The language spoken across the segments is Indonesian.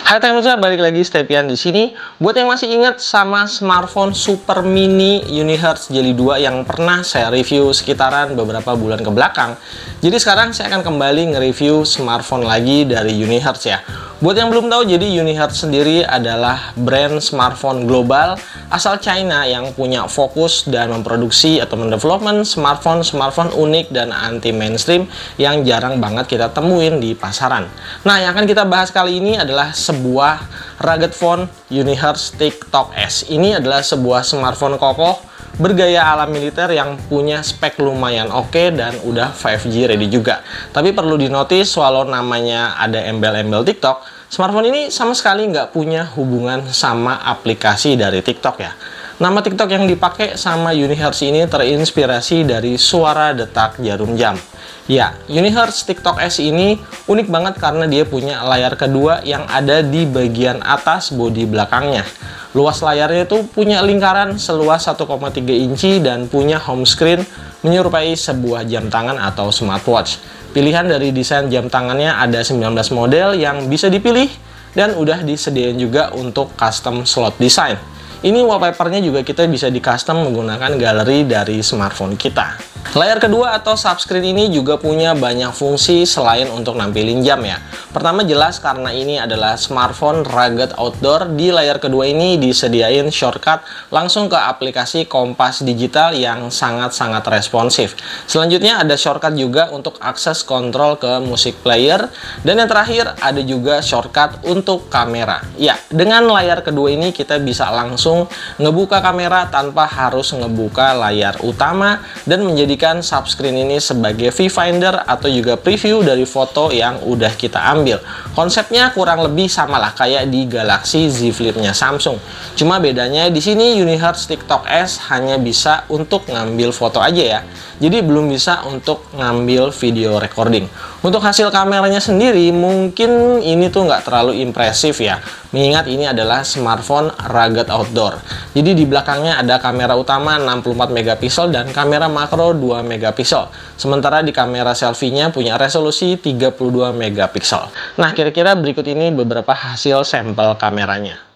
Hai teman-teman, balik lagi Stepian di sini. Buat yang masih ingat sama smartphone Super Mini Unihertz Jelly 2 yang pernah saya review sekitaran beberapa bulan ke belakang. Jadi sekarang saya akan kembali nge-review smartphone lagi dari Unihertz ya. Buat yang belum tahu, jadi Unihertz sendiri adalah brand smartphone global asal China yang punya fokus dan memproduksi atau mendevelopment smartphone unik dan anti mainstream yang jarang banget kita temuin di pasaran. Nah, yang akan kita bahas kali ini adalah sebuah rugged phone Unihertz TikTok S. Ini adalah sebuah smartphone kokoh bergaya ala militer yang punya spek lumayan oke dan udah 5G ready juga. Tapi perlu dinotis, walau namanya ada embel-embel TikTok, smartphone ini sama sekali nggak punya hubungan sama aplikasi dari TikTok ya. Nama TikTok yang dipakai sama Unihertz ini terinspirasi dari suara detak jarum jam. Ya, Unihertz TikTok S ini unik banget karena dia punya layar kedua yang ada di bagian atas bodi belakangnya. Luas layarnya itu punya lingkaran seluas 1,3 inci dan punya home screen menyerupai sebuah jam tangan atau smartwatch. Pilihan dari desain jam tangannya ada 19 model yang bisa dipilih dan udah disediain juga untuk custom slot design. Ini wallpapernya juga kita bisa di custom menggunakan galeri dari smartphone kita. Layar kedua atau subscreen ini juga punya banyak fungsi selain untuk nampilin jam ya. Pertama jelas karena ini adalah smartphone rugged outdoor, di layar kedua ini disediain shortcut langsung ke aplikasi Kompas Digital yang sangat-sangat responsif. Selanjutnya ada shortcut juga untuk akses kontrol ke musik player. Dan yang terakhir ada juga shortcut untuk kamera. Ya, dengan layar kedua ini kita bisa langsung ngebuka kamera tanpa harus ngebuka layar utama dan menjadikan subscreen ini sebagai viewfinder atau juga preview dari foto yang udah kita ambil. Konsepnya kurang lebih sama lah kayak di Galaxy Z Flip-nya Samsung. Cuma bedanya di sini Unihertz TikTok S hanya bisa untuk ngambil foto aja ya. Jadi belum bisa untuk ngambil video recording. Untuk hasil kameranya sendiri mungkin ini tuh nggak terlalu impresif ya, mengingat ini adalah smartphone rugged outdoor. Jadi di belakangnya ada kamera utama 64 megapiksel dan kamera makro 2 megapiksel. Sementara di kamera selfie-nya punya resolusi 32 megapiksel. Nah, kira-kira berikut ini beberapa hasil sampel kameranya.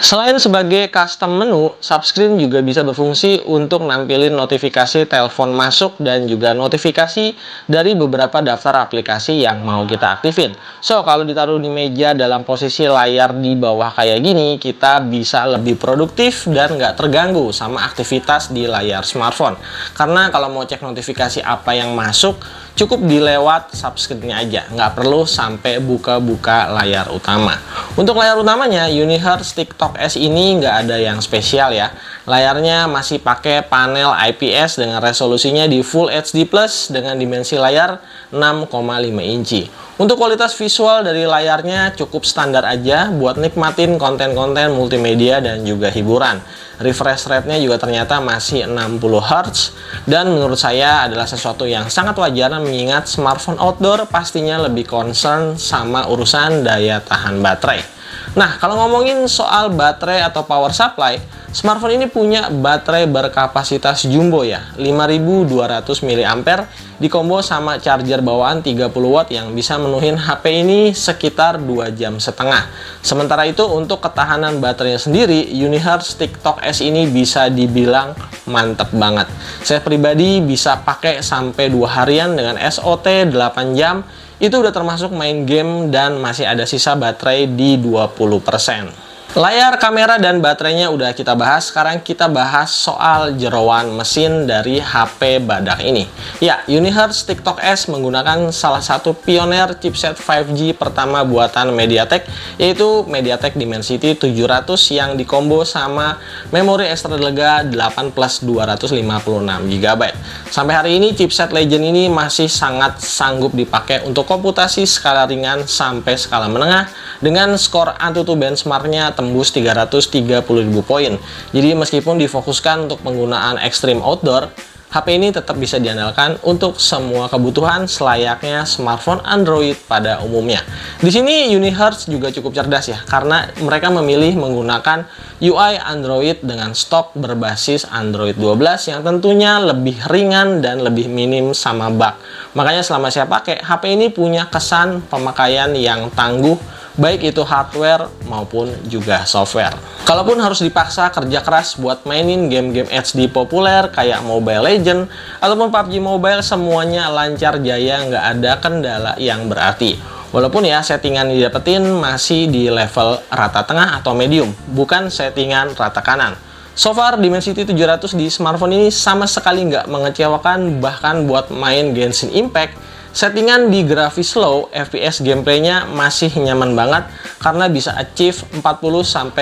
Selain sebagai custom menu, subscreen juga bisa berfungsi untuk nampilin notifikasi telepon masuk dan juga notifikasi dari beberapa daftar aplikasi yang mau kita aktifin. So, kalau ditaruh di meja dalam posisi layar di bawah kayak gini, kita bisa lebih produktif dan nggak terganggu sama aktivitas di layar smartphone. Karena kalau mau cek notifikasi apa yang masuk, cukup dilewat subscreen-nya aja, nggak perlu sampai buka-buka layar utama. Untuk layar utamanya, Unihertz TikTok S ini nggak ada yang spesial ya. Layarnya masih pakai panel IPS dengan resolusinya di Full HD Plus dengan dimensi layar 6,5 inci. Untuk kualitas visual dari layarnya cukup standar aja buat nikmatin konten-konten multimedia dan juga hiburan. Refresh rate-nya juga ternyata masih 60 Hz dan menurut saya adalah sesuatu yang sangat wajar mengingat smartphone outdoor pastinya lebih concern sama urusan daya tahan baterai. Nah, kalau ngomongin soal baterai atau power supply, smartphone ini punya baterai berkapasitas jumbo ya, 5200 mAh dikombo sama charger bawaan 30 watt yang bisa menuhin HP ini sekitar 2,5 jam. Sementara itu untuk ketahanan baterainya sendiri, Unihertz TikTok S ini bisa dibilang mantep banget. Saya pribadi bisa pakai sampai 2 harian dengan SOT 8 jam itu udah termasuk main game dan masih ada sisa baterai di 20%. Layar, kamera, dan baterainya udah kita bahas. Sekarang kita bahas soal jeroan mesin dari HP badak ini. Ya, Unihertz TikTok S menggunakan salah satu pioner chipset 5G pertama buatan MediaTek, yaitu MediaTek Dimensity 700 yang dikombo sama memori Extralega 8 plus 256 GB. Sampai hari ini chipset Legend ini masih sangat sanggup dipakai untuk komputasi skala ringan sampai skala menengah dengan skor Antutu benchmarknya tembus 330.000 poin. Jadi meskipun difokuskan untuk penggunaan ekstrim outdoor, HP ini tetap bisa diandalkan untuk semua kebutuhan selayaknya smartphone Android pada umumnya. Di sini Unihertz juga cukup cerdas ya, karena mereka memilih menggunakan UI Android dengan stok berbasis Android 12 yang tentunya lebih ringan dan lebih minim sama bug. Makanya selama saya pakai, HP ini punya kesan pemakaian yang tangguh, baik itu hardware maupun juga software. Kalaupun harus dipaksa kerja keras buat mainin game-game HD populer kayak Mobile Legends ataupun PUBG Mobile, semuanya lancar jaya, nggak ada kendala yang berarti. Walaupun ya settingan didapetin masih di level rata tengah atau medium, bukan settingan rata kanan. So far, Dimensity 700 di smartphone ini sama sekali nggak mengecewakan, bahkan buat main Genshin Impact, settingan di grafis low, FPS gameplaynya masih nyaman banget karena bisa achieve 40-45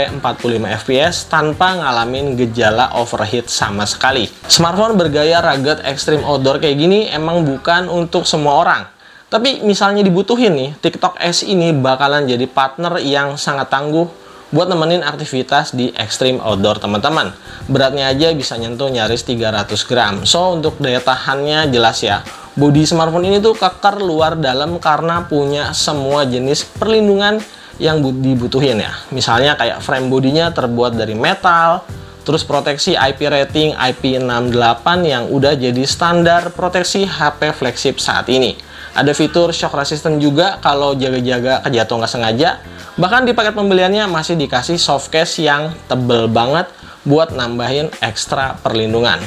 FPS tanpa ngalamin gejala overheat sama sekali. Smartphone bergaya rugged extreme outdoor kayak gini emang bukan untuk semua orang. Tapi misalnya dibutuhin nih, TikTok S ini bakalan jadi partner yang sangat tangguh buat nemenin aktivitas di extreme outdoor teman-teman. Beratnya aja bisa nyentuh nyaris 300 gram. So, untuk daya tahannya jelas ya. Bodi smartphone ini tuh keker luar dalam karena punya semua jenis perlindungan yang dibutuhin ya. Misalnya kayak frame bodinya terbuat dari metal, terus proteksi IP rating IP68 yang udah jadi standar proteksi HP flagship saat ini. Ada fitur shock resistant juga kalau jaga-jaga kejatuh nggak sengaja. Bahkan di paket pembeliannya masih dikasih soft case yang tebel banget buat nambahin ekstra perlindungan.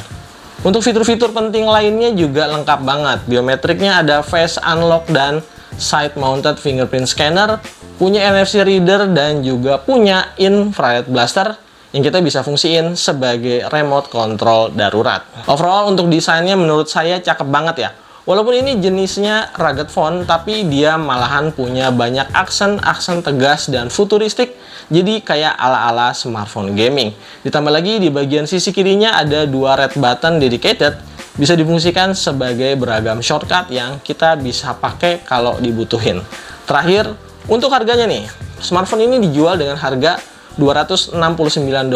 Untuk fitur-fitur penting lainnya juga lengkap banget. Biometriknya ada face unlock dan side mounted fingerprint scanner, punya NFC reader, dan juga punya infrared blaster yang kita bisa fungsiin sebagai remote control darurat. Overall untuk desainnya menurut saya cakep banget ya. Walaupun ini jenisnya rugged phone, tapi dia malahan punya banyak aksen tegas dan futuristik, jadi kayak ala-ala smartphone gaming. Ditambah lagi di bagian sisi kirinya ada dua red button dedicated, bisa difungsikan sebagai beragam shortcut yang kita bisa pakai kalau dibutuhin. Terakhir, untuk harganya nih, smartphone ini dijual dengan harga $269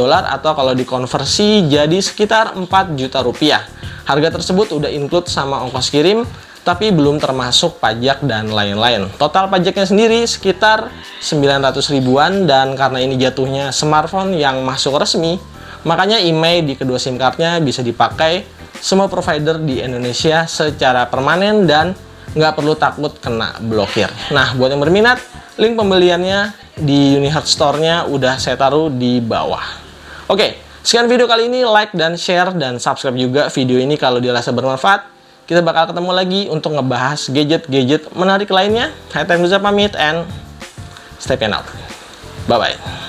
atau kalau dikonversi jadi sekitar 4 juta rupiah. Harga tersebut udah include sama ongkos kirim, tapi belum termasuk pajak dan lain-lain. Total pajaknya sendiri sekitar 900 ribuan, dan karena ini jatuhnya smartphone yang masuk resmi, makanya IMEI di kedua SIM cardnya bisa dipakai semua provider di Indonesia secara permanen dan nggak perlu takut kena blokir. Nah, buat yang berminat, link pembeliannya di Unihertz Store-nya udah saya taruh di bawah. Oke, sekian video kali ini, like dan share dan subscribe juga video ini kalau dirasa bermanfaat. Kita bakal ketemu lagi untuk ngebahas gadget-gadget menarik lainnya. Saya Temu pamit and stay out. Bye-bye.